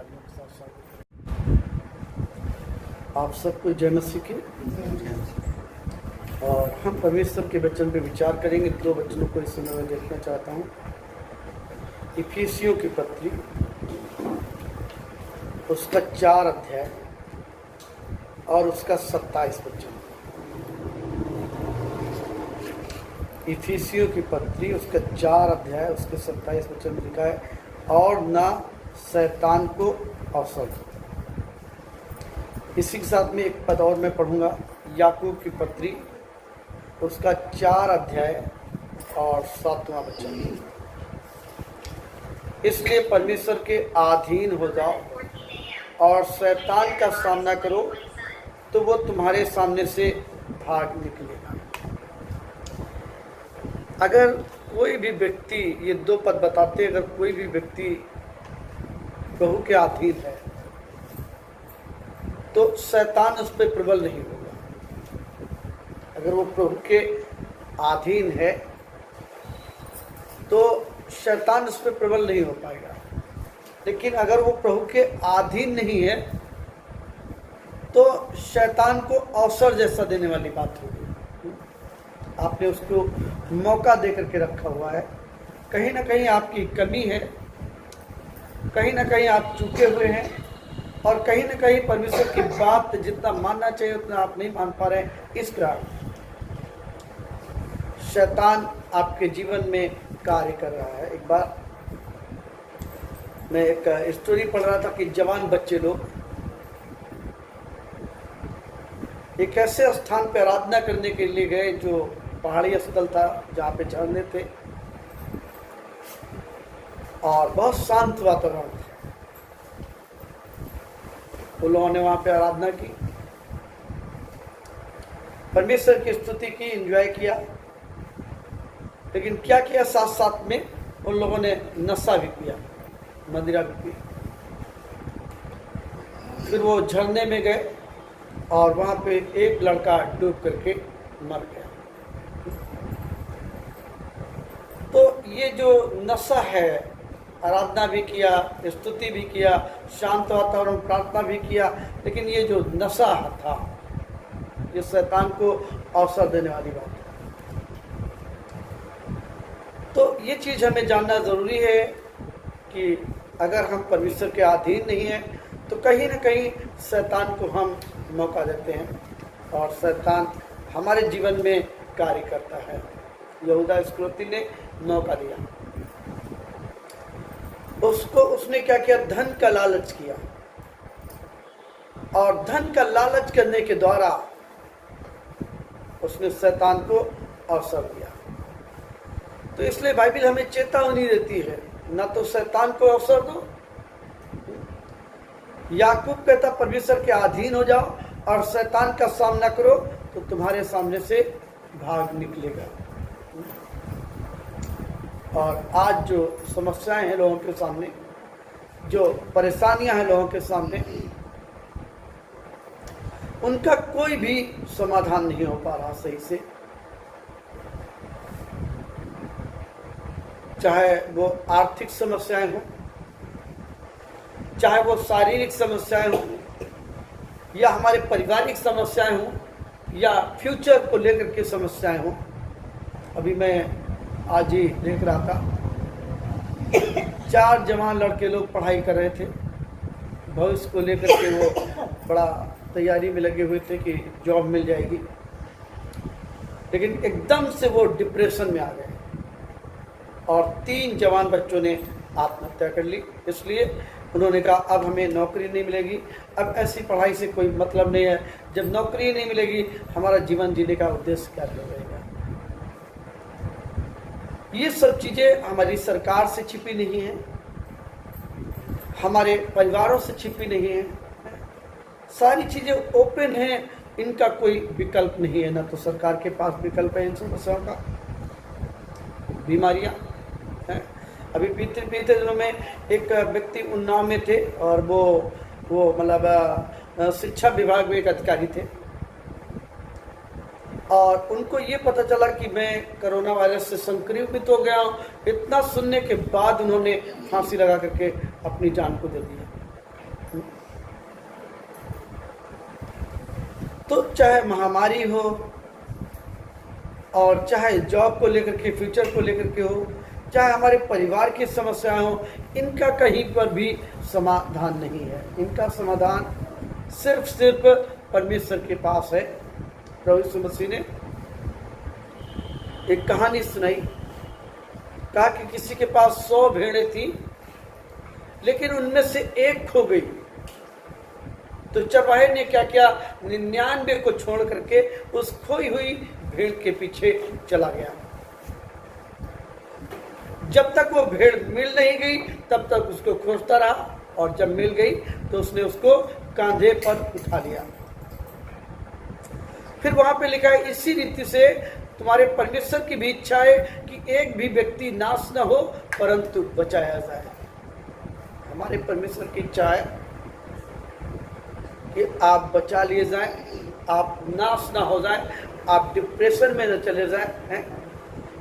तालियों के साथ स्वागत करें। आप सबको जय मसीह की। और हम परमेश्वर के वचन पे विचार करेंगे। दो वचनों को इस समय मैं देखना चाहता हूँ। इफिसियों की पत्री, उसका 4 अध्याय और उसका 27 वचन। इफिसियों की पत्री, उसका 4 अध्याय, उसके 27 वचन में लिखा है, और ना शैतान को अवसर दो। इसी के साथ में एक पद और मैं पढ़ूंगा, याकूब की पत्री, उसका 4 अध्याय और 7वां वचन। इसलिए परमेश्वर के अधीन हो जाओ और शैतान का सामना करो, तो वो तुम्हारे सामने से भाग निकलेगा। अगर कोई भी व्यक्ति, ये 2 पद बताते, अगर कोई भी व्यक्ति प्रभु के अधीन है तो शैतान उस पर प्रबल नहीं होगा। अगर वो प्रभु के अधीन है तो शैतान उस पर प्रबल नहीं हो पाएगा। लेकिन अगर वो प्रभु के अधीन नहीं है तो शैतान को अवसर जैसा देने वाली बात होगी। आपने उसको मौका दे करके रखा हुआ है। कहीं ना कहीं आपकी कमी है, कहीं ना कहीं आप चूके हुए हैं, और कहीं ना कहीं परमेश्वर की बात जितना मानना चाहिए उतना आप नहीं मान पा रहे हैं। इस कारण शैतान आपके जीवन में कार्य कर रहा है। एक बार मैं एक स्टोरी पढ़ रहा था कि जवान बच्चे लोग एक ऐसे स्थान पर आराधना करने के लिए गए जो पहाड़ी स्थल था, जहाँ पे झरने थे और बहुत शांत वातावरण था। उन लोगों ने वहाँ पे आराधना की, परमेश्वर की स्तुति की, एंजॉय किया। लेकिन क्या किया, साथ साथ में उन लोगों ने नशा भी किया, मदिरा भी पी। फिर वो झरने में गए और वहाँ पे एक लड़का डूब करके मर गया। तो ये जो नशा है, आराधना भी किया, स्तुति भी किया, शांत वातावरण, प्रार्थना भी किया, लेकिन ये जो नशा था, ये शैतान को अवसर देने वाली बात है। तो ये चीज़ हमें जानना ज़रूरी है कि अगर हम परमेश्वर के अधीन नहीं हैं तो कहीं ना कहीं शैतान को हम मौका देते हैं और शैतान हमारे जीवन में कार्य करता है। यहूदा इस्करियोती ने मौका दिया, उसने क्या किया, धन का लालच किया, और धन का लालच करने के द्वारा उसने शैतान को अवसर दिया। तो इसलिए बाइबल हमें चेतावनी देती है, ना तो शैतान को अवसर दो। याकूब कहता परमेश्वर के अधीन हो जाओ और शैतान का सामना करो, तो तुम्हारे सामने से भाग निकलेगा। और आज जो समस्याएं हैं लोगों के सामने, जो परेशानियां हैं लोगों के सामने, उनका कोई भी समाधान नहीं हो पा रहा सही से। चाहे वो आर्थिक समस्याएं हों, चाहे वो शारीरिक समस्याएं हों, या हमारे पारिवारिक समस्याएं हों, या फ्यूचर को लेकर के समस्याएं हों। अभी मैं आज ही देख रहा था, 4 जवान लड़के लोग पढ़ाई कर रहे थे, भविष्य को लेकर के वो बड़ा तैयारी में लगे हुए थे कि जॉब मिल जाएगी, लेकिन एकदम से वो डिप्रेशन में आ गए और 3 जवान बच्चों ने आत्महत्या कर ली। इसलिए उन्होंने कहा अब हमें नौकरी नहीं मिलेगी, अब ऐसी पढ़ाई से कोई मतलब नहीं है, जब नौकरी नहीं मिलेगी हमारा जीवन जीने का उद्देश्य क्या रहेगा। ये सब चीज़ें हमारी सरकार से छिपी नहीं है, हमारे परिवारों से छिपी नहीं है, सारी चीज़ें ओपन हैं, इनका कोई विकल्प नहीं है। ना तो सरकार के पास विकल्प है इन समस्याओं का। बीमारियां हैं। अभी बीते दिनों में एक व्यक्ति उन्नाव में थे और वो मतलब शिक्षा विभाग में एक अधिकारी थे, और उनको ये पता चला कि मैं कोरोना वायरस से संक्रमित हो गया हूँ। इतना सुनने के बाद उन्होंने फांसी लगा करके अपनी जान को दे दिया। तो चाहे महामारी हो और चाहे जॉब को लेकर के, फ्यूचर को लेकर के हो, चाहे हमारे परिवार की समस्याएं हो, इनका कहीं पर भी समाधान नहीं है। इनका समाधान सिर्फ परमेश्वर के पास है। प्रभु यीशु मसीह ने एक कहानी सुनाई, कहा कि किसी के पास 100 भेड़ें थी, लेकिन उनमें से एक खो गई। तो चरवाहे ने क्या किया, 99 को छोड़ करके उस खोई हुई भेड़ के पीछे चला गया। जब तक वो भेड़ मिल नहीं गई तब तक उसको खोजता रहा, और जब मिल गई तो उसने उसको कांधे पर उठा लिया। फिर वहां पे लिखा है, इसी रीति से तुम्हारे परमेश्वर की भी इच्छा है कि एक भी व्यक्ति नाश न हो परंतु बचाया जाए। हमारे परमेश्वर की इच्छा है कि आप बचा लिए जाएं, आप नाश ना हो जाएं, आप डिप्रेशन में न चले जाएं, हैं?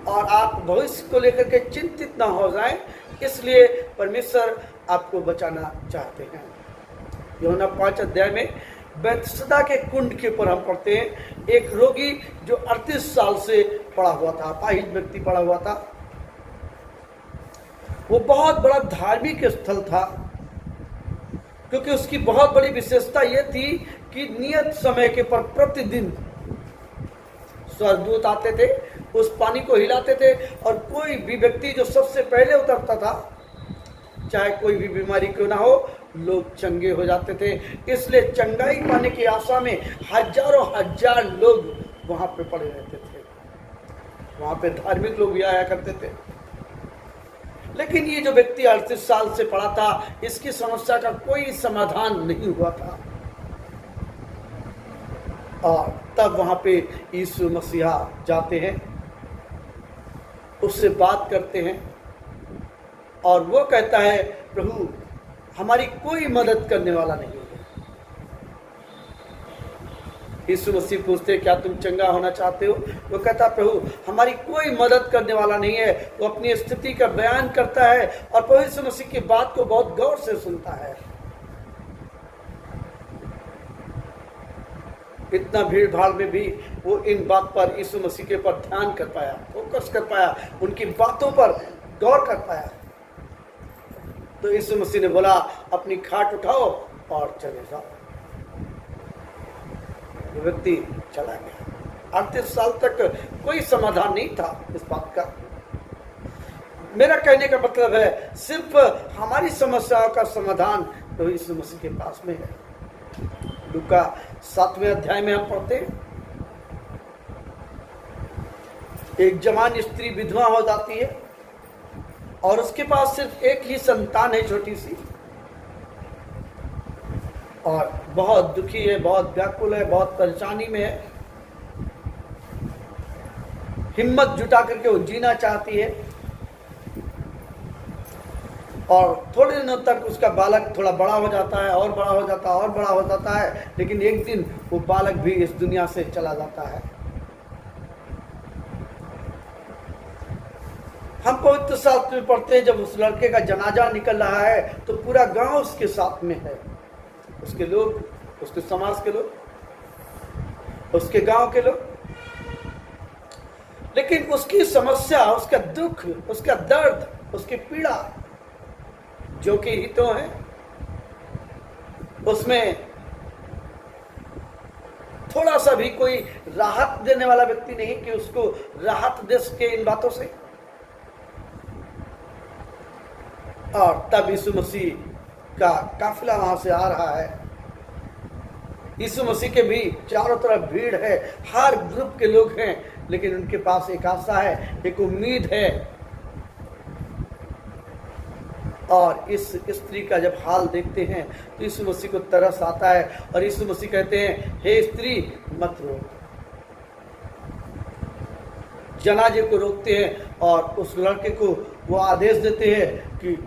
और आप भविष्य को लेकर के चिंतित ना हो जाएं। इसलिए परमेश्वर आपको बचाना चाहते हैं। यूहन्ना 5 अध्याय में बैतसदा के कुंड के ऊपर हम पढ़ते हैं, एक रोगी जो 38 साल से पड़ा हुआ था, अपाहिज व्यक्ति पड़ा हुआ था। वो बहुत बड़ा धार्मिक स्थल था, क्योंकि उसकी बहुत बड़ी विशेषता यह थी कि नियत समय के पर प्रतिदिन स्वर्गदूत आते थे, उस पानी को हिलाते थे, और कोई भी व्यक्ति जो सबसे पहले उतरता था, चाहे कोई भी बीमारी क्यों ना हो, लोग चंगे हो जाते थे। इसलिए चंगाई पाने की आशा में हजारों हजार लोग वहां पे पड़े रहते थे। वहां पे धार्मिक लोग भी आया करते थे। लेकिन ये जो व्यक्ति 38 साल से पड़ा था, इसकी समस्या का कोई समाधान नहीं हुआ था। और तब वहां पे यीशु मसीहा जाते हैं, उससे बात करते हैं, और वो कहता है, प्रभु हमारी कोई मदद करने वाला नहीं है। यीशु मसीह पूछते, क्या तुम चंगा होना चाहते हो? वो कहता, प्रभु हमारी कोई मदद करने वाला नहीं है। वो अपनी स्थिति का बयान करता है, और प्रभु यीशु मसीह की बात को बहुत गौर से सुनता है। इतना भीड़ भाड़ में भी वो इन बात पर यीशु मसीह के पर ध्यान कर पाया, फोकस कर पाया, उनकी बातों पर गौर कर पाया। तो यीशु मसीह ने बोला, अपनी खाट उठाओ और चले जाओ। वो व्यक्ति चला गया। 38 साल तक कोई समाधान नहीं था इस बात का। मेरा कहने का मतलब है, सिर्फ हमारी समस्याओं का समाधान तो यीशु मसीह के पास में है। लूका 7वें अध्याय में हम पढ़ते हैं, एक जवान स्त्री विधवा हो जाती है, और उसके पास सिर्फ एक ही संतान है, छोटी सी, और बहुत दुखी है, बहुत व्याकुल है, बहुत परेशानी में है। हिम्मत जुटा करके वो जीना चाहती है, और थोड़े दिनों तक उसका बालक थोड़ा बड़ा हो जाता है, और बड़ा हो जाता है, और बड़ा हो जाता है, लेकिन एक दिन वो बालक भी इस दुनिया से चला जाता है। हम पवित्र शास्त्र में पढ़ते हैं, जब उस लड़के का जनाजा निकल रहा है तो पूरा गांव उसके साथ में है, उसके लोग, उसके समाज के लोग, उसके गांव के लोग। लेकिन उसकी समस्या, उसका दुख, उसका दर्द, उसकी पीड़ा जो कि ही तो है, उसमें थोड़ा सा भी कोई राहत देने वाला व्यक्ति नहीं कि उसको राहत दे सके इन बातों से। और तब यीशु मसीह का काफिला वहां से आ रहा है। यीशु मसीह के भी चारों तरफ भीड़ है, हर ग्रुप के लोग हैं, लेकिन उनके पास एक आशा है, एक उम्मीद है। और इस स्त्री का जब हाल देखते हैं तो यीशु मसीह को तरस आता है, और यीशु मसीह कहते हैं, हे स्त्री मत रो। जनाजे को रोकते हैं, और उस लड़के को वो आदेश देते हैं कि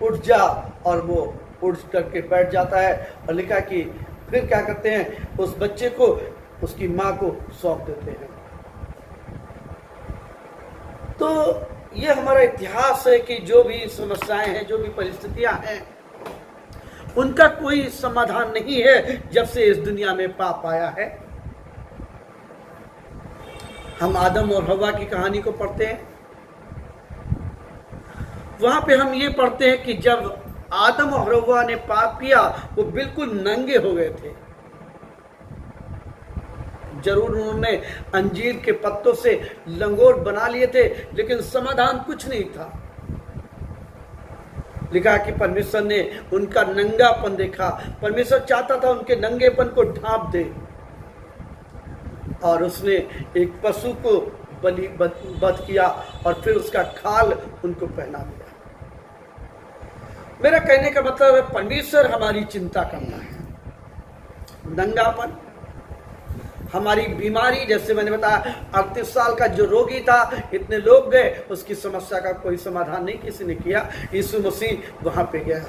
उठ जा, और वो उठ करके बैठ जाता है। और लिखा कि फिर क्या करते हैं, उस बच्चे को उसकी माँ को सौंप देते हैं। तो ये हमारा इतिहास है कि जो भी समस्याएं हैं, जो भी परिस्थितियां हैं, उनका कोई समाधान नहीं है जब से इस दुनिया में पाप आया है। हम आदम और हवा की कहानी को पढ़ते हैं, वहां पे हम ये पढ़ते हैं कि जब आदम और हवा ने पाप किया वो बिल्कुल नंगे हो गए थे। जरूर उन्होंने अंजीर के पत्तों से लंगोट बना लिए थे, लेकिन समाधान कुछ नहीं था। लिखा कि परमेश्वर ने उनका नंगापन देखा, परमेश्वर चाहता था उनके नंगेपन को ढांप दे, और उसने एक पशु को वध किया और फिर उसका खाल उनको पहना दिया। मेरा कहने का मतलब है परमेश्वर हमारी चिंता करना है। नंगापन, हमारी बीमारी, जैसे मैंने बताया 38 साल का जो रोगी था, इतने लोग गए, उसकी समस्या का कोई समाधान नहीं किसी ने किया। यीशु मसीह वहां पे गया।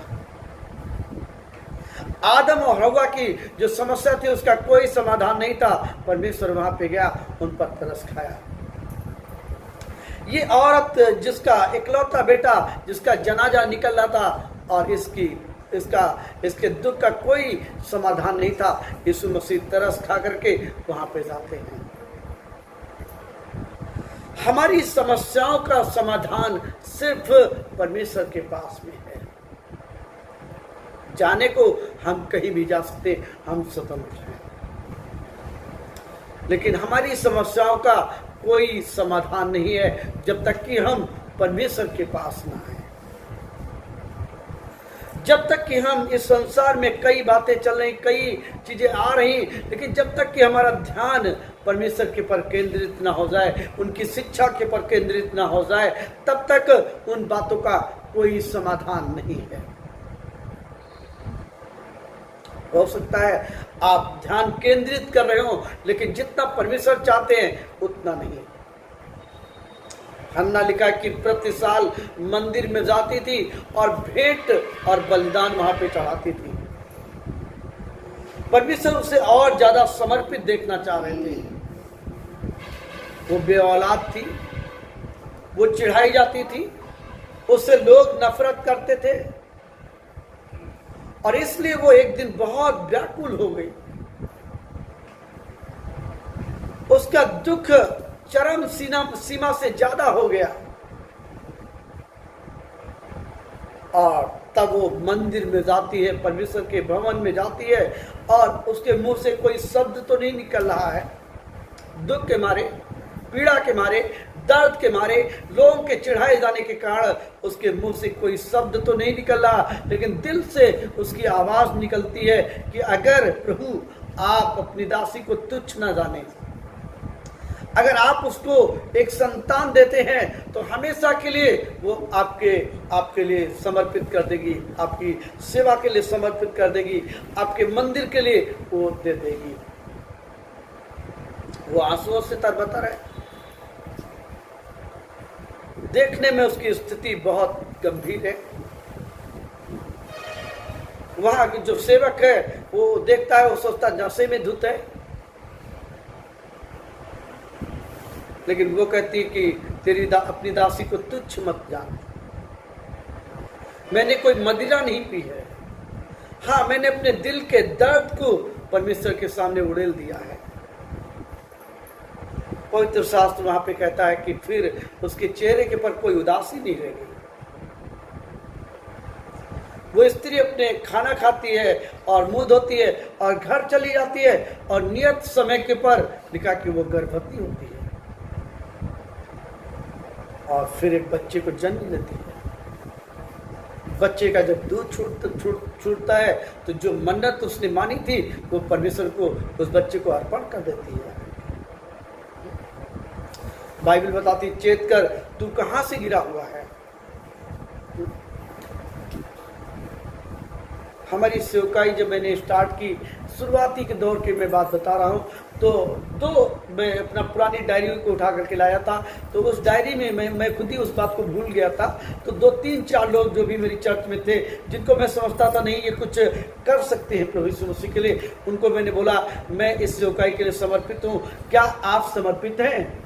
आदम और हवा की जो समस्या थी उसका कोई समाधान नहीं था, परमेश्वर वहां पे गया, उन पर तरस खाया। ये औरत जिसका इकलौता बेटा, जिसका जनाजा निकल रहा था, और इसके दुख का कोई समाधान नहीं था, यीशु मसीह तरस खा करके वहां पे जाते हैं। हमारी समस्याओं का समाधान सिर्फ परमेश्वर के पास में है। जाने को हम कहीं भी जा सकते, हम स्वतंत्र हैं, लेकिन हमारी समस्याओं का कोई समाधान नहीं है जब तक कि हम परमेश्वर के पास ना आए। जब तक कि हम इस संसार में कई बातें चल रही, कई चीजें आ रही, लेकिन जब तक कि हमारा ध्यान परमेश्वर के पर केंद्रित ना हो जाए, उनकी शिक्षा के पर केंद्रित ना हो जाए, तब तक उन बातों का कोई समाधान नहीं है। हो सकता है आप ध्यान केंद्रित कर रहे हो, लेकिन जितना परमेश्वर चाहते हैं उतना नहीं। हन्ना लिखा कि प्रति साल मंदिर में जाती थी और भेंट और बलिदान वहां पे चढ़ाती थी। परमेश्वर उसे और ज्यादा समर्पित देखना चाह रहे थे। वो बेऔलाद थी, वो चिढ़ाई जाती थी, उससे लोग नफरत करते थे, और इसलिए वो एक दिन बहुत व्याकुल हो गई। उसका दुख चरम सीमा से ज्यादा हो गया, और तब वो मंदिर में जाती है, परमेश्वर के भवन में जाती है, और उसके मुंह से कोई शब्द तो नहीं निकल रहा है। दुख के मारे, पीड़ा के मारे, दर्द के मारे, लोगों के चिढ़ाए जाने के कारण उसके मुंह से कोई शब्द तो नहीं निकल रहा, लेकिन दिल से उसकी आवाज निकलती है कि अगर प्रभु आप अपनी दासी को तुच्छ न जाने, अगर आप उसको एक संतान देते हैं तो हमेशा के लिए वो आपके लिए समर्पित कर देगी, आपकी सेवा के लिए समर्पित कर देगी, आपके मंदिर के लिए वो दे देगी। वो आंसुओं से तरबतर है। देखने में उसकी स्थिति बहुत गंभीर है। वहां जो सेवक है वो देखता है, वो सोचता नशे में धुत है, लेकिन वो कहती है कि अपनी दासी को तुच्छ मत जान। मैंने कोई मदिरा नहीं पी है, हाँ मैंने अपने दिल के दर्द को परमेश्वर के सामने उड़ेल दिया है। पवित्र शास्त्र वहां पे कहता है कि फिर उसके चेहरे के पर कोई उदासी नहीं रहेगी। वो स्त्री अपने खाना खाती है और मुंह धोती है और घर चली जाती है, और नियत समय के पर लिखा कि वो गर्भवती होती है और फिर एक बच्चे को जन्म देती है। बच्चे का जब दूध छूटता है तो जो मन्नत उसने मानी थी वो परमेश्वर को उस बच्चे को अर्पण कर देती है। बाइबल बताती, चेत कर तू कहां से गिरा हुआ है। हमारी सेवकाई जब मैंने स्टार्ट की, शुरुआती के दौर की मैं बात बता रहा हूँ, तो मैं अपना पुरानी डायरी को उठा करके लाया था, तो उस डायरी में मैं खुद ही उस बात को भूल गया था। तो 2-3-4 लोग जो भी मेरी चर्च में थे, जिनको मैं समझता था नहीं ये कुछ कर सकते हैं प्रभु यीशु मसीह के लिए, उनको मैंने बोला मैं इस सेवकाई के लिए समर्पित हूँ, क्या आप समर्पित हैं?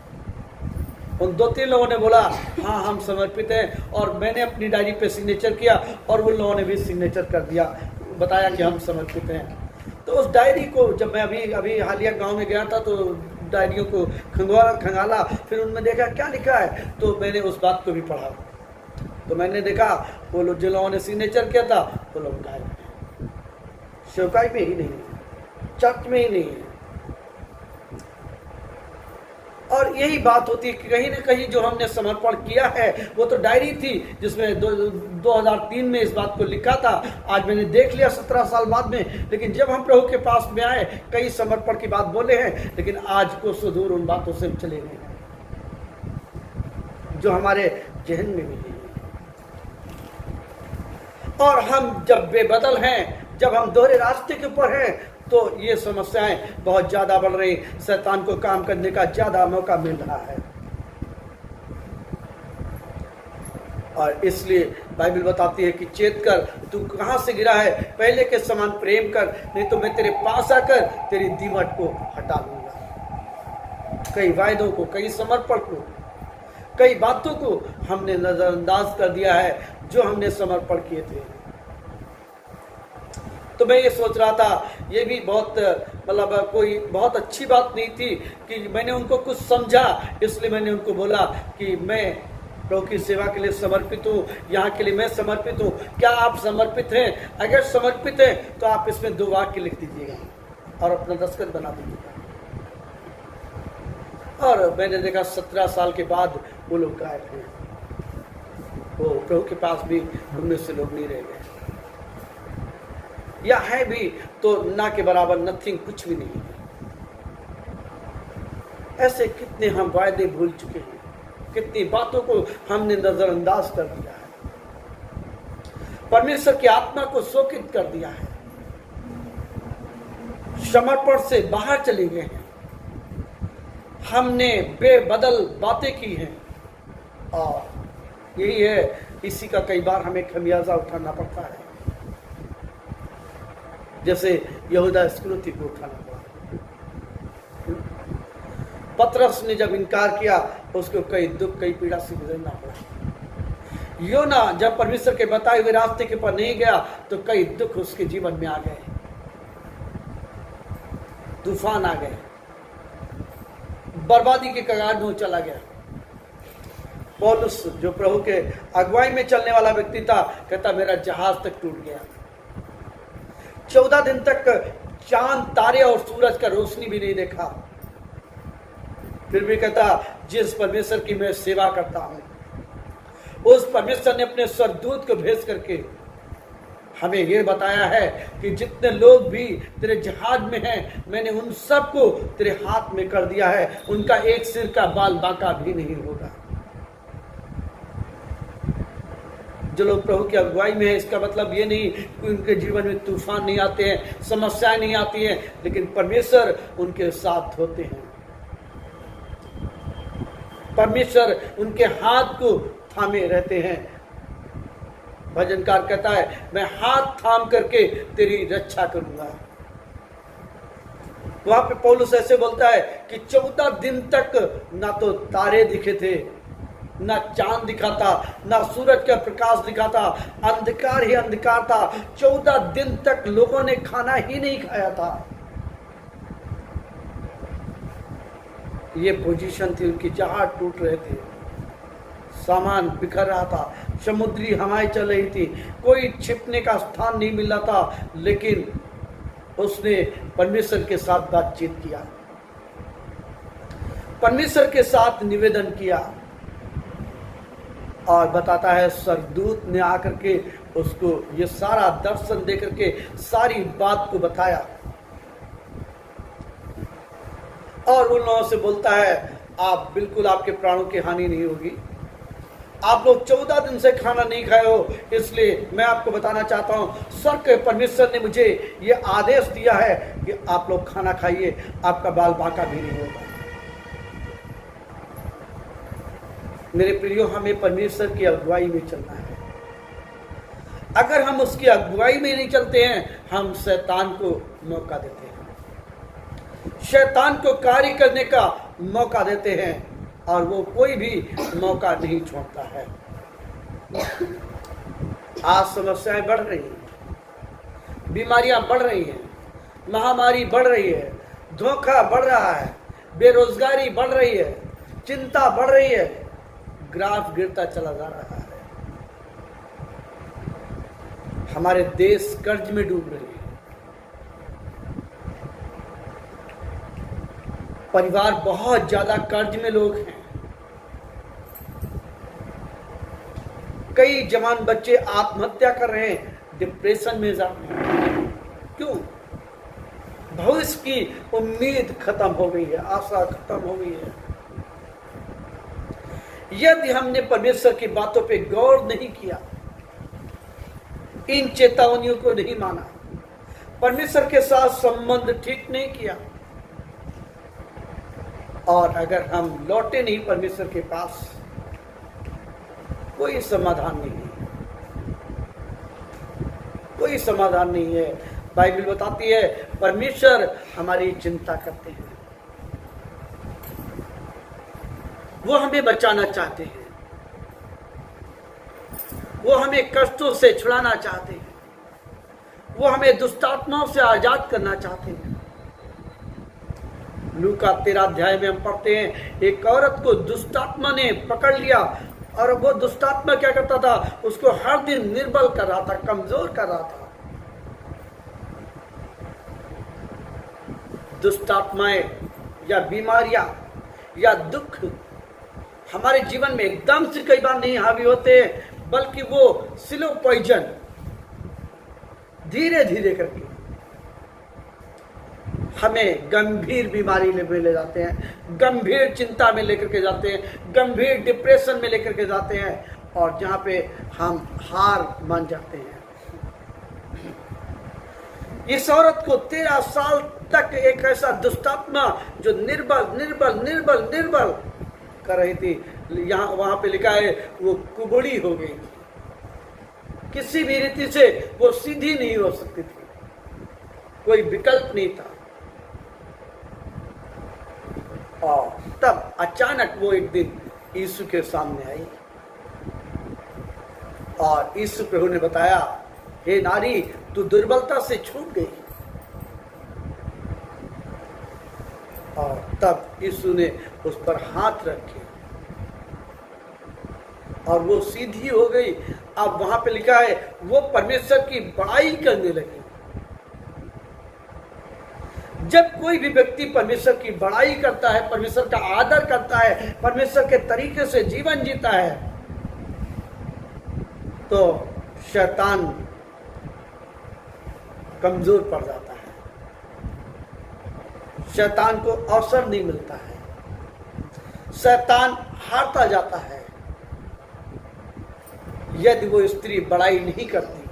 उन 2-3 लोगों ने बोला हाँ हम समर्पित हैं, और मैंने अपनी डायरी पे सिग्नेचर किया और उन लोगों ने भी सिग्नेचर कर दिया। बताया कि हम समर्पित हैं। तो उस डायरी को जब मैं अभी हालिया गांव में गया था तो डायरियों को खंगाला, फिर उनमें देखा क्या लिखा है, तो मैंने उस बात को भी पढ़ा। तो मैंने देखा वो लोग जिन लोगों ने सिग्नेचर किया था वो लोग गायब हैं, सेवकाई में ही नहीं, चर्च में ही नहीं है। और यही बात होती है कि कहीं ना कहीं जो हमने समर्पण किया है वो तो डायरी थी जिसमें 2003 में इस बात को लिखा था, आज मैंने देख लिया 17 साल बाद में। लेकिन जब हम प्रभु के पास में आए कई समर्पण की बात बोले हैं, लेकिन आज को सुदूर उन बातों से चले गए हैं जो हमारे जहन में भी नहीं है। और हम जब बेबदल हैं, जब हम दोहरे रास्ते के ऊपर हैं, तो ये समस्याएं बहुत ज्यादा बढ़ रही, शैतान को काम करने का ज्यादा मौका मिल रहा है। और इसलिए बाइबल बताती है कि चेत कर, तू कहां से गिरा है, पहले के समान प्रेम कर, नहीं तो मैं तेरे पास आकर तेरी दीमक को हटा लूंगा। कई वायदों को, कई समर्पण को, कई बातों को हमने नजरअंदाज कर दिया है जो हमने समर्पण किए थे। तो मैं ये सोच रहा था, ये भी बहुत मतलब कोई बहुत अच्छी बात नहीं थी कि मैंने उनको कुछ समझा, इसलिए मैंने उनको बोला कि मैं प्रभु की सेवा के लिए समर्पित हूँ, यहाँ के लिए मैं समर्पित हूँ। क्या आप समर्पित हैं? अगर समर्पित हैं तो आप इसमें 2 वाक्य लिख दीजिएगा और अपना दस्तखत बना दीजिएगा। और मैंने देखा 17 साल के बाद वो लोग गायब हैं, वो प्रभु के पास भी उनमें से लोग नहीं रह गए, या है भी तो ना के बराबर, नथिंग, कुछ भी नहीं है। ऐसे कितने हम वायदे भूल चुके हैं, कितनी बातों को हमने नजरअंदाज कर दिया है, परमेश्वर की आत्मा को शोकित कर दिया है, समर्पण से बाहर चले गए हैं, हमने बेबदल बातें की हैं। और यही है, इसी का कई बार हमें खमियाजा उठाना पड़ता है, जैसे यहूदा इस्करियोती को उठाना पड़ा। पतरस ने जब इनकार किया उसको कई दुख, कई पीड़ा से गुजरना पड़ा। योना जब परमेश्वर के बताए हुए रास्ते के पर नहीं गया तो कई दुख उसके जीवन में आ गए, तूफान आ गए, बर्बादी के कगार में चला गया। पौलुस जो प्रभु के अगुवाई में चलने वाला व्यक्ति था, कहता मेरा जहाज तक टूट गया, 14 दिन तक चांद, तारे और सूरज का रोशनी भी नहीं देखा। फिर भी कहता जिस परमेश्वर की मैं सेवा करता हूं, उस परमेश्वर ने अपने स्वर्गदूत को भेज करके हमें यह बताया है कि जितने लोग भी तेरे जहाज में हैं, मैंने उन सबको तेरे हाथ में कर दिया है, उनका एक सिर का बाल बांका भी नहीं होगा। जो लोग प्रभु की अगुवाई में है, इसका मतलब ये नहीं कि उनके जीवन में तूफान नहीं आते हैं, समस्याएं नहीं आती हैं, लेकिन परमेश्वर उनके साथ होते हैं, परमेश्वर उनके हाथ को थामे रहते हैं। भजनकार कहता है मैं हाथ थाम करके तेरी रक्षा करूंगा। वहां पे पौलुस ऐसे बोलता है कि 14 दिन तक ना तो तारे दिखे थे, ना चांद दिखा था, ना सूरज का प्रकाश दिखा था, अंधकार ही अंधकार था। 14 दिन तक लोगों ने खाना ही नहीं खाया था। ये पोजीशन थी उनकी, जहाज टूट रहे थे, सामान बिखर रहा था, समुद्री हवाएं चल रही थी, कोई छिपने का स्थान नहीं मिल रहा था, लेकिन उसने परमेश्वर के साथ बातचीत किया, परमेश्वर के साथ निवेदन किया। और बताता है स्वर्गदूत ने आकर के उसको ये सारा दर्शन दे करके सारी बात को बताया, और उन लोगों से बोलता है आप बिल्कुल, आपके प्राणों की हानि नहीं होगी, आप लोग 14 दिन से खाना नहीं खाए हो, इसलिए मैं आपको बताना चाहता हूं, स्वर्ग के परमेश्वर ने मुझे ये आदेश दिया है कि आप लोग खाना खाइए, आपका बाल बांका भी नहीं होगा। मेरे प्रियो, हमें परमेश्वर की अगुवाई में चलना है। अगर हम उसकी अगुवाई में नहीं चलते हैं, हम शैतान को मौका देते हैं, शैतान को कार्य करने का मौका देते हैं, और वो कोई भी मौका नहीं छोड़ता है। आज समस्याएं बढ़ रही हैं, बीमारियां बढ़ रही हैं, महामारी बढ़ रही है, धोखा बढ़ रहा है, बेरोजगारी बढ़ रही है, चिंता बढ़ रही है, ग्राफ गिरता चला जा रहा है। हमारे देश कर्ज में डूब रही है, परिवार बहुत ज्यादा कर्ज में लोग हैं, कई जवान बच्चे आत्महत्या कर रहे हैं, डिप्रेशन में जा रहे हैं। क्यों? भविष्य की उम्मीद खत्म हो गई है, आशा खत्म हो गई है। यदि हमने परमेश्वर की बातों पे गौर नहीं किया, इन चेतावनियों को नहीं माना, परमेश्वर के साथ संबंध ठीक नहीं किया, और अगर हम लौटे नहीं परमेश्वर के पास, कोई समाधान नहीं है, कोई समाधान नहीं है। बाइबल बताती है परमेश्वर हमारी चिंता करते हैं, वो हमें बचाना चाहते हैं, वो हमें कष्टों से छुड़ाना चाहते हैं, वो हमें दुष्टात्माओं से आजाद करना चाहते हैं। लूका 13 अध्याय में हम पढ़ते हैं, एक औरत को दुष्टात्मा ने पकड़ लिया, और वो दुष्टात्मा क्या करता था? उसको हर दिन निर्बल कर रहा था, कमजोर कर रहा था। दुष्टात्माएं या बीमारियां या दुख हमारे जीवन में एकदम से कई बार नहीं हावी होते, बल्कि वो स्लो पॉइजन धीरे धीरे करके हमें गंभीर बीमारी में ले जाते हैं, गंभीर चिंता में लेकर के जाते हैं, गंभीर डिप्रेशन में लेकर के जाते हैं, और जहां पे हम हार मान जाते हैं। इस औरत को 13 साल तक एक ऐसा दुष्टात्मा जो निर्बल निर्बल निर्बल निर्बल कर रही थी, यहाँ वहां पे लिखा है वो कुबड़ी हो गई, किसी भी रीति से वो सीधी नहीं हो सकती थी, कोई विकल्प नहीं था। और तब अचानक वो एक दिन यीशु के सामने आई, और यीशु प्रभु ने बताया, हे नारी, तू दुर्बलता से छूट गई। और तब यीशु ने उस पर हाथ रखे और वो सीधी हो गई। अब वहां पे लिखा है वो परमेश्वर की बड़ाई करने लगी। जब कोई भी व्यक्ति परमेश्वर की बड़ाई करता है, परमेश्वर का आदर करता है, परमेश्वर के तरीके से जीवन जीता है, तो शैतान कमजोर पड़ जाता है, शैतान को अवसर नहीं मिलता है, शैतान हारता जाता है। यदि वो स्त्री बड़ाई नहीं करती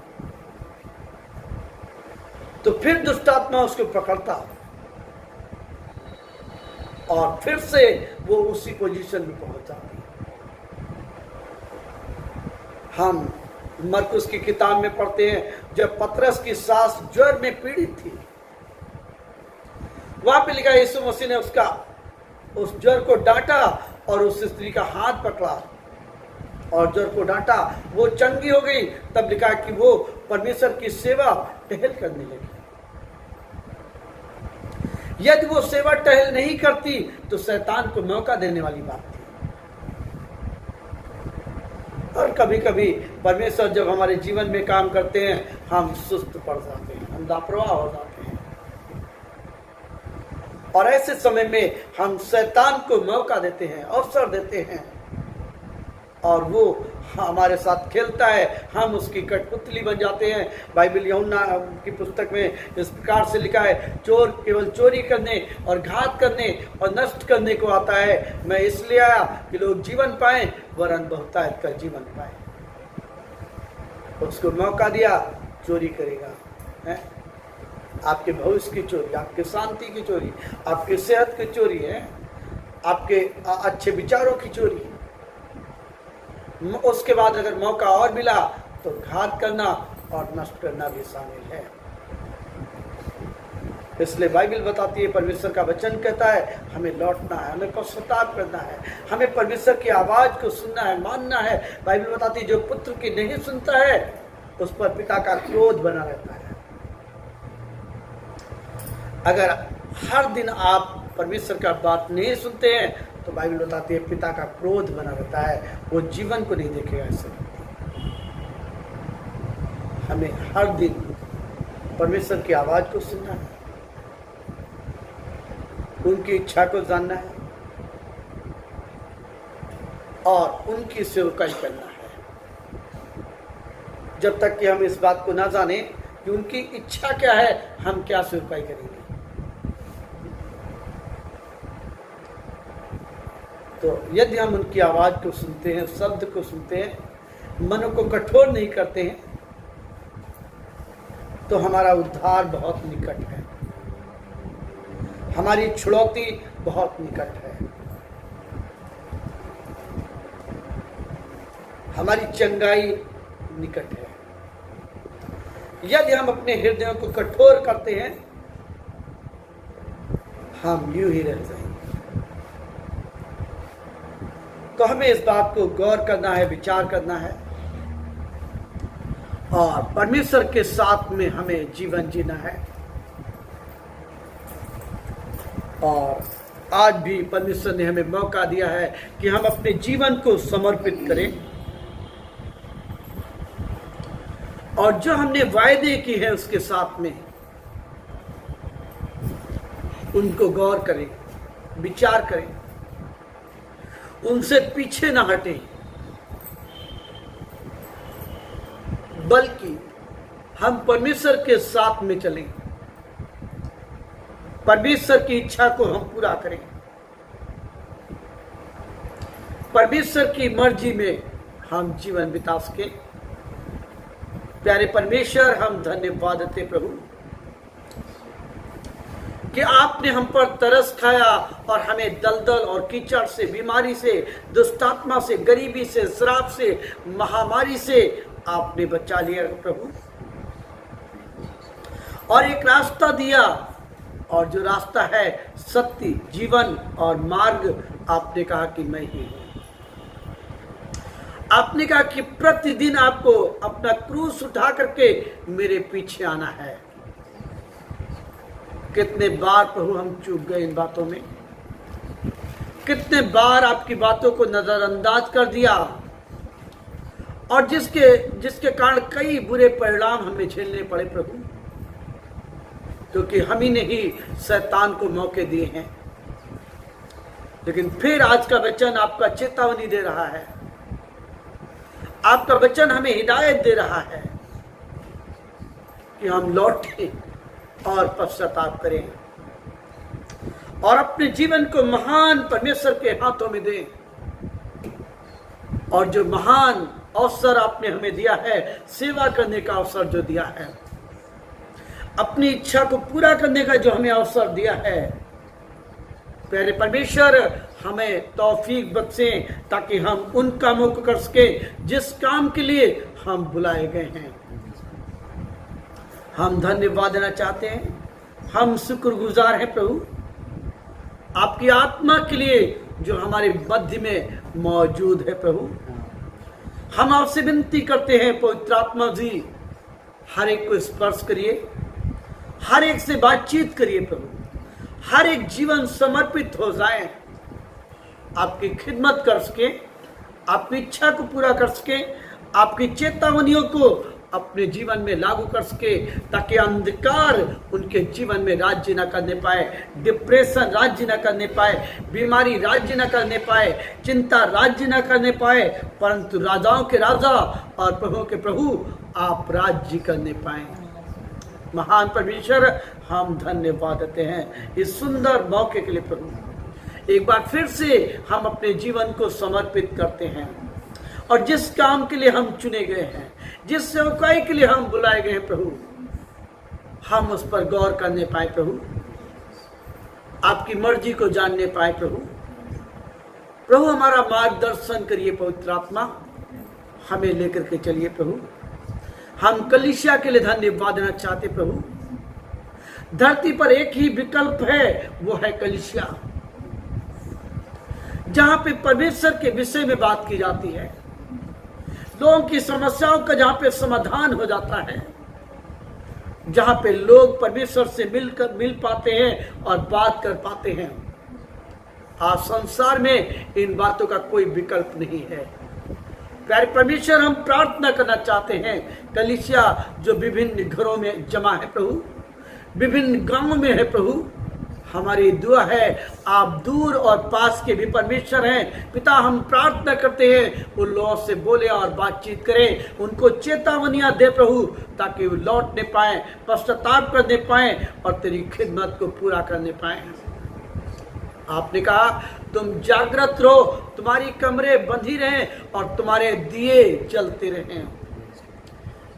तो फिर दुष्टात्मा उसको पकड़ता और फिर से वो उसी पोजीशन में पहुंच जाती। हम मरकुस की किताब में पढ़ते हैं, जब पतरस की सास ज्वर में पीड़ित थी, वहां पे लिखा यीशु मसीह ने उस ज्वर को डांटा और उस स्त्री का हाथ पकड़ा और ज्वर को डांटा, वो चंगी हो गई। तब लिखा कि वो परमेश्वर की सेवा टहल करने लगी। यदि वो सेवा टहल नहीं करती तो शैतान को मौका देने वाली बात थी। और कभी कभी परमेश्वर जब हमारे जीवन में काम करते हैं, हम सुस्त पड़ जाते हैं, हम लापरवाह हो जाते हैं, और ऐसे समय में हम शैतान को मौका देते हैं, अवसर देते हैं, और वो हमारे साथ खेलता है, हम उसकी कठपुतली बन जाते हैं। बाइबल यूहन्ना की पुस्तक में इस प्रकार से लिखा है, चोर केवल चोरी करने और घात करने और नष्ट करने को आता है, मैं इसलिए आया कि लोग जीवन पाएं वरन बहुतायत का जीवन पाएं। उसको मौका दिया, चोरी करेगा, है? आपके भविष्य की चोरी, आपके शांति की चोरी, आपके सेहत की चोरी है, आपके अच्छे विचारों की चोरी। उसके बाद अगर मौका और मिला तो घात करना और नष्ट करना भी शामिल है। इसलिए बाइबल बताती है, परमेश्वर का वचन कहता है हमें लौटना है, हमें पश्चाताप करना है, हमें परमेश्वर की आवाज को सुनना है, मानना है। बाइबल बताती है जो पुत्र की नहीं सुनता है उस पर पिता का क्रोध बना रहता है। अगर हर दिन आप परमेश्वर का बात नहीं सुनते हैं तो बाइबल बताती है पिता का क्रोध बना रहता है, वो जीवन को नहीं देखेगा। ऐसे हमें हर दिन परमेश्वर की आवाज को सुनना है, उनकी इच्छा को जानना है और उनकी सेवकाई करना है। जब तक कि हम इस बात को ना जाने कि उनकी इच्छा क्या है, हम क्या सेवकाई करेंगे। तो यदि हम उनकी आवाज को सुनते हैं, शब्द को सुनते हैं, मन को कठोर नहीं करते हैं, तो हमारा उद्धार बहुत निकट है, हमारी छुड़ौती बहुत निकट है, हमारी चंगाई निकट है। यदि हम अपने हृदयों को कठोर करते हैं, हम यूं ही रह जाएंगे। तो हमें इस बात को गौर करना है, विचार करना है और परमेश्वर के साथ में हमें जीवन जीना है। और आज भी परमेश्वर ने हमें मौका दिया है कि हम अपने जीवन को समर्पित करें और जो हमने वायदे की है उसके साथ में उनको गौर करें, विचार करें, उनसे पीछे ना हटें, बल्कि हम परमेश्वर के साथ में चलें, परमेश्वर की इच्छा को हम पूरा करें, परमेश्वर की मर्जी में हम जीवन बिता सकें। प्यारे परमेश्वर, हम धन्यवाद देते प्रभु कि आपने हम पर तरस खाया और हमें दलदल और कीचड़ से, बीमारी से, दुष्टात्मा से, गरीबी से, श्राप से, महामारी से आपने बचा लिया प्रभु, और एक रास्ता दिया, और जो रास्ता है सत्य, जीवन और मार्ग, आपने कहा कि मैं ही हूं। आपने कहा कि प्रतिदिन आपको अपना क्रूस उठा करके मेरे पीछे आना है। कितने बार प्रभु हम चूक गए इन बातों में, कितने बार आपकी बातों को नजरअंदाज कर दिया, और जिसके कारण कई बुरे परिणाम हमें झेलने पड़े प्रभु, क्योंकि हम ही नहीं शैतान को मौके दिए हैं। लेकिन फिर आज का वचन आपका चेतावनी दे रहा है, आपका वचन हमें हिदायत दे रहा है कि हम लौटें और पश्चाताप करें और अपने जीवन को महान परमेश्वर के हाथों में दें। और जो महान अवसर आपने हमें दिया है, सेवा करने का अवसर जो दिया है, अपनी इच्छा को पूरा करने का जो हमें अवसर दिया है, प्यारे परमेश्वर हमें तौफीक बख्शें ताकि हम उन कामों को कर सके जिस काम के लिए हम बुलाए गए हैं। हम धन्यवाद देना चाहते हैं, हम शुक्रगुजार हैं प्रभु आपकी आत्मा के लिए जो हमारे मध्य में मौजूद है। प्रभु हम आपसे विनती करते हैं, पवित्र आत्मा जी हर एक को स्पर्श करिए, हर एक से बातचीत करिए प्रभु, हर एक जीवन समर्पित हो जाए, आपकी खिदमत कर सके, आपकी इच्छा को पूरा कर सके, आपकी चेतावनियों को अपने जीवन में लागू कर सके, ताकि अंधकार उनके जीवन में राज्य न करने पाए, डिप्रेशन राज्य न करने पाए, बीमारी राज्य न करने पाए, चिंता राज्य न करने पाए, परंतु राजाओं के राजा और प्रभुओं के प्रभु आप राज्य करने पाए। महान परमेश्वर हम धन्यवाद देते हैं इस सुंदर मौके के लिए प्रभु। एक बार फिर से हम अपने जीवन को समर्पित करते हैं और जिस काम के लिए हम चुने गए हैं, जिस सेवकाई के लिए हम बुलाए गए हैं प्रभु, हम उस पर गौर करने पाए प्रभु, आपकी मर्जी को जानने पाए प्रभु। प्रभु हमारा मार्गदर्शन करिए, पवित्र आत्मा हमें लेकर के चलिए प्रभु। हम कलीसिया के लिए धन्यवाद देना चाहते प्रभु। धरती पर एक ही विकल्प है, वो है कलीसिया, जहां पे परमेश्वर के विषय में बात की जाती है, लोगों की समस्याओं का जहां पे समाधान हो जाता है, जहां पे लोग परमेश्वर से मिल पाते हैं और बात कर पाते हैं। आज संसार में इन बातों का कोई विकल्प नहीं है। प्यारे परमेश्वर, हम प्रार्थना करना चाहते हैं, कलीसिया जो विभिन्न घरों में जमा है प्रभु, विभिन्न गांवों में है प्रभु, हमारी दुआ है आप दूर और पास के भी परमेश्वर हैं। पिता, हम प्रार्थना करते हैं उन लोगों से बोले और बातचीत करें, उनको चेतावनियां दे प्रभु, ताकि वो लौटने पाए, पश्चाताप करने पाए और तेरी खिदमत को पूरा करने पाए। आपने कहा तुम जागृत रहो, तुम्हारी कमरे बंधी रहें और तुम्हारे दिए जलते रहें।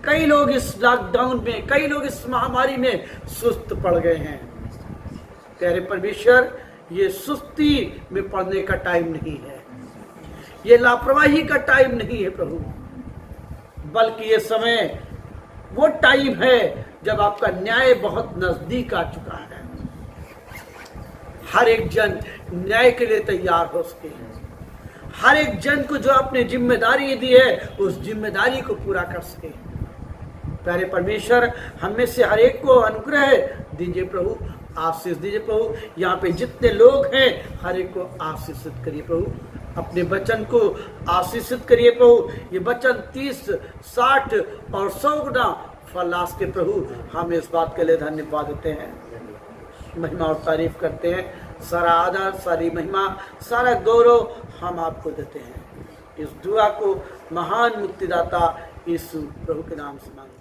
कई लोग इस लॉकडाउन में, कई लोग इस महामारी में सुस्त पड़ गए हैं। प्यारे परमेश्वर, ये सुस्ती में पड़ने का टाइम नहीं है, ये लापरवाही का टाइम नहीं है प्रभु, बल्कि ये समय वो टाइम है जब आपका न्याय बहुत नजदीक आ चुका है। हर एक जन न्याय के लिए तैयार हो सके, हर एक जन को जो आपने जिम्मेदारी दी है उस जिम्मेदारी को पूरा कर सके। प्यारे परमेश्वर, हम में से हर एक को अनुग्रह दीजिए प्रभु, आशीष दीजिए प्रभु। यहाँ पे जितने लोग हैं हर एक को आशीषित करिए प्रभु, अपने वचन को आशीषित करिए प्रभु। ये वचन 30, 60 और 100 गुना फल ला सके प्रभु। हम इस बात के लिए धन्यवाद देते हैं, महिमा और तारीफ करते हैं। सारा आदर, सारी महिमा, सारा गौरव हम आपको देते हैं। इस दुआ को महान मुक्तिदाता यीशु प्रभु के नाम से मांगते हैं।